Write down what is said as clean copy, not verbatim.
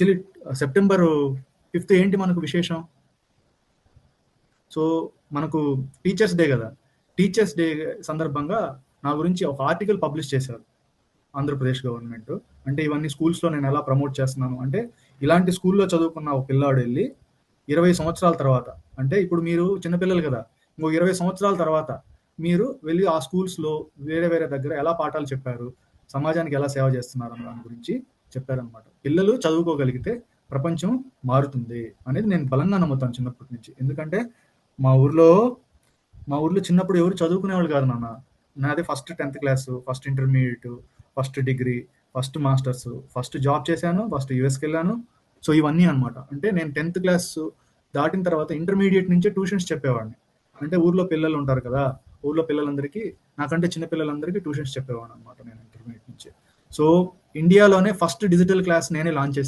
Actually September 5th ఏంటి మనకు విశేషం? సో, మనకు టీచర్స్ డే గదా! టీచర్స్ డే సందర్భంగా నా గురించి ఒక ఆర్టికల్ పబ్లిష్ చేశారు ఆంధ్రప్రదేశ్ గవర్నమెంట్. అంటే ఇవన్నీ స్కూల్స్‌లో నేనెలా ప్రమోట్ చేస్తున్నాను అంటే, ఇలాంటి స్కూల్‌లో చదువుకున్న ఒక పిల్లాడెళ్లి 20 సంవత్సరాల తర్వాత, అంటే ఇప్పుడు మీరు చిన్న పిల్లలు గదా! ఇంకో 20 సంవత్సరాల తర్వాత మీరు వెళ్లి ఆ స్కూల్స్‌లో వేరే వేరే దగ్గర ఎలా పాఠాలు చెప్పారు, సమాజానికి ఎలా సేవ చేస్తున్నారు అన్న దాని గురించి చెప్పారనమాట. పిల్లలు చదువుకోగలిగితే ప్రపంచం మారుతుంది అనేది నేను బలంగా నమ్ముతాను చిన్నప్పటి నుంచి. ఎందుకంటే మా ఊర్లో మా ఊర్లో చిన్నప్పుడు ఎవరు చదువుకునేవాళ్ళు కాదు నాన్న. నాది first 10th class, first intermediate, first degree, first masters, first job చేశాను, ఫస్ట్ యూఎస్‌కెళ్ళాను. సో, ఇవన్నీ అన్నమాట. అంటే నేను 10th క్లాస్ దాటిన తర్వాత ఇంటర్మీడియేట్ నుంచే ట్యూషన్స్ చెప్పేవాడిని. అంటే ఊర్లో పిల్లలు ఉంటారు కదా! ఊర్లో పిల్లలందరికీ నాకంటే చిన్న పిల్లలందరికీ ట్యూషన్స్ చెప్పేవాడినన్నమాట నేను ఇంటర్మీడియేట్ నుంచే. సో, ఇండియాలోనే ఫస్ట్ డిజిటల్ క్లాస్ నేనే లాంచ్ చేశాను.